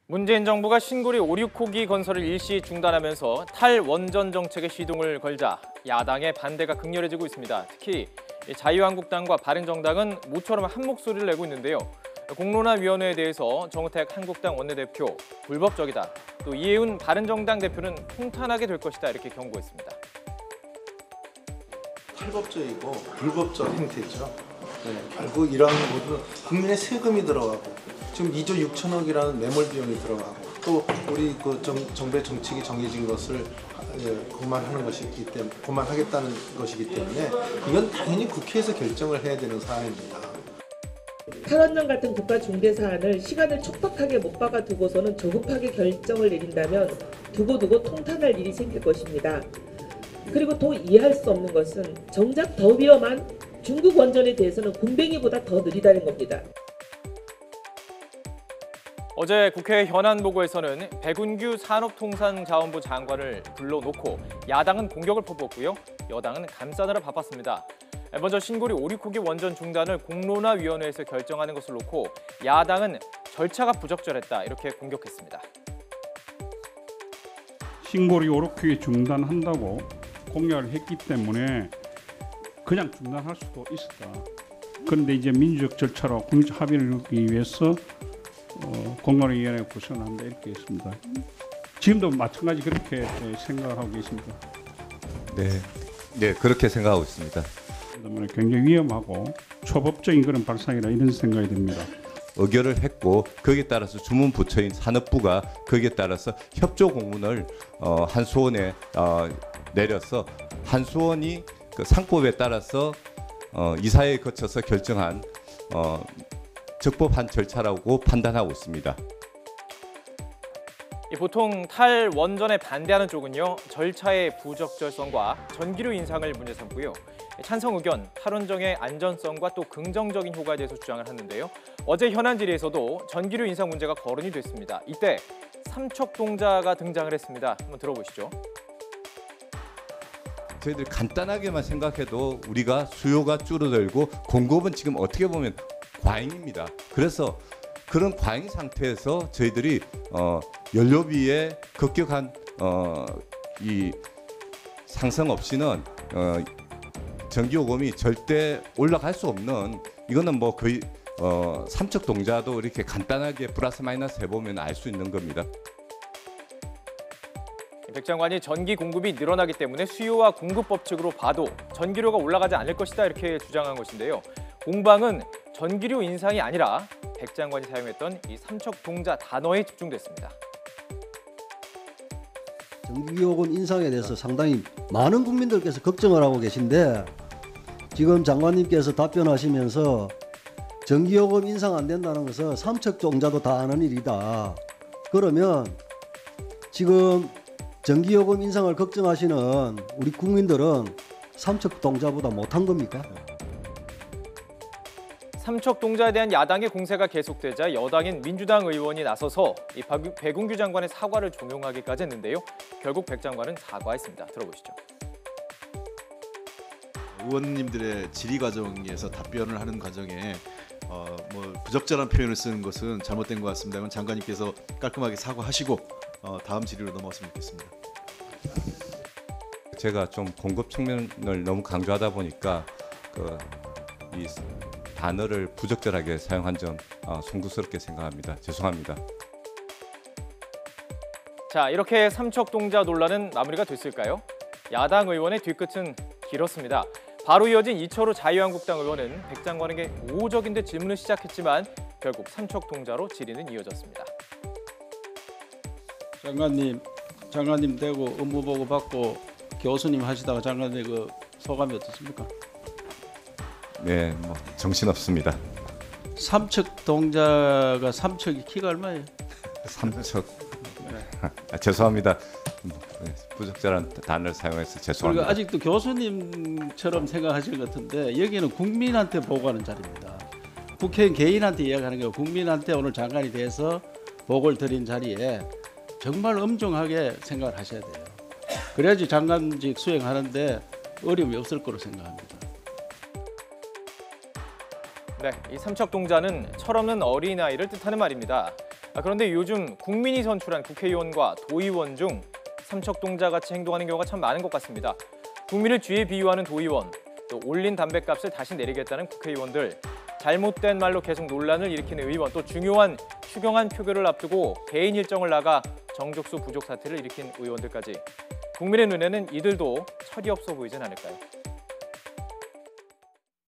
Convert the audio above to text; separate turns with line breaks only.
문재인 정부가 신고리 5,6호기 건설을 일시 중단하면서 탈원전 정책에 시동을 걸자 야당의 반대가 극렬해지고 있습니다. 특히 자유한국당과 바른정당은 모처럼 한 목소리를 내고 있는데요. 공론화위원회에 대해서 정우택 한국당 원내대표 불법적이다. 또 이해운 바른정당 대표는 통탄하게 될 것이다 이렇게 경고했습니다.
탈법적이고 불법적 행태죠. 결국 이러한 모든 국민의 세금이 들어가고 지금 2조 6천억이라는 매몰 비용이 들어가고 또 우리 그 정부의 정책이 정해진 것을 그만하는 것이기 때문에 그만하겠다는 것이기 때문에 이건 당연히 국회에서 결정을 해야 되는 사안입니다.
탈원전 같은 국가 중대 사안을 시간을 촉박하게 못 박아두고서는 조급하게 결정을 내린다면 두고두고 통탄할 일이 생길 것입니다. 그리고 또 이해할 수 없는 것은 정작 더 위험한 중국 원전에 대해서는 군뱅이보다 더 느리다는 겁니다.
어제 국회 현안보고에서는 백운규 산업통상자원부 장관을 불러놓고 야당은 공격을 퍼부었고요. 여당은 감싸느라 바빴습니다. 먼저 신고리 5,6호기 원전 중단을 공론화위원회에서 결정하는 것을 놓고 야당은 절차가 부적절했다 이렇게 공격했습니다.
신고리 5,6호기 중단한다고 공약을 했기 때문에 그냥 중단할 수도 있었다. 그런데 이제 민주적 절차로 국민적 합의를 이루기 위해서 공론화위원회 구성한다 이렇게 했습니다. 지금도 마찬가지 그렇게 생각을 하고 계십니다.
네, 그렇게 생각하고 있습니다.
때문에 굉장히 위험하고 초법적인 그런 발상이라 이런 생각이 듭니다.
의결을 했고 거기에 따라서 주문 부처인 산업부가 거기에 따라서 협조 공문을 한수원에 내려서 한수원이 그 상법에 따라서 이사회에 거쳐서 결정한 적법한 절차라고 판단하고 있습니다.
보통 탈원전에 반대하는 쪽은요, 절차의 부적절성과 전기료 인상을 문제 삼고요. 찬성 의견, 탈원전의 안전성과 또 긍정적인 효과에 대해서 주장을 하는데요. 어제 현안 질의에서도 전기료 인상 문제가 거론이 됐습니다. 이때 삼척동자가 등장을 했습니다. 한번 들어보시죠.
저희들이 간단하게만 생각해도 우리가 수요가 줄어들고 공급은 지금 어떻게 보면 과잉입니다. 그래서 그런 과잉 상태에서 저희들이 연료비의 급격한 이 상승 없이는 전기요금이 절대 올라갈 수 없는, 이거는 뭐 거의 삼척동자도 이렇게 간단하게 플러스 마이너스 해보면 알 수 있는 겁니다.
백 장관이 전기 공급이 늘어나기 때문에 수요와 공급 법칙으로 봐도 전기료가 올라가지 않을 것이다 이렇게 주장한 것인데요. 공방은 전기료 인상이 아니라 백 장관이 사용했던 이 삼척동자 단어에 집중됐습니다.
전기요금 인상에 대해서 상당히 많은 국민들께서 걱정을 하고 계신데 지금 장관님께서 답변하시면서 전기요금 인상 안 된다는 것은 삼척동자도 다 아는 일이다. 그러면 지금 전기요금 인상을 걱정하시는 우리 국민들은 삼척동자보다 못한 겁니까?
삼척동자에 대한 야당의 공세가 계속되자 여당인 민주당 의원이 나서서 이 백운규 장관의 사과를 종용하기까지 했는데요. 결국 백 장관은 사과했습니다. 들어보시죠.
의원님들의 질의 과정에서 답변을 하는 과정에 뭐 부적절한 표현을 쓰는 것은 잘못된 것 같습니다. 이건 장관님께서 깔끔하게 사과하시고 다음 질의로 넘어갔으면 좋겠습니다.
제가 좀 공급 측면을 너무 강조하다 보니까 이 단어를 부적절하게 사용한 점 송구스럽게 생각합니다. 죄송합니다.
자, 이렇게 삼척동자 논란은 마무리가 됐을까요? 야당 의원의 뒤끝은 길었습니다. 바로 이어진 이철우 자유한국당 의원은 백 장관에게 우호적인 듯 질문을 시작했지만 결국 삼척동자로 질의는 이어졌습니다.
장관님 되고 업무보고 받고 교수님 하시다가 장관님 그 소감이 어떻습니까?
네, 뭐 정신없습니다.
삼척동자가 삼척이 키가 얼마예요?
삼척. 죄송합니다. 부적절한 단어를 사용해서 죄송합니다.
그리고 아직도 교수님처럼 생각하실 것 같은데 여기는 국민한테 보고하는 자리입니다. 국회의원 개인한테 이야기하는 게 국민한테 오늘 장관이 돼서 보고를 드린 자리에 정말 엄중하게 생각을 하셔야 돼요. 그래야지 장관직 수행하는데 어려움이 없을 거로 생각합니다.
네, 이 삼척동자는 철없는 어린아이를 뜻하는 말입니다. 그런데 요즘 국민이 선출한 국회의원과 도의원 중 삼척동자같이 행동하는 경우가 참 많은 것 같습니다. 국민을 쥐에 비유하는 도의원, 또 올린 담뱃값을 다시 내리겠다는 국회의원들, 잘못된 말로 계속 논란을 일으키는 의원, 또 중요한 추경안 표결을 앞두고 개인 일정을 나가 정족수 부족 사태를 일으킨 의원들까지 국민의 눈에는 이들도 철이 없어 보이진 않을까요?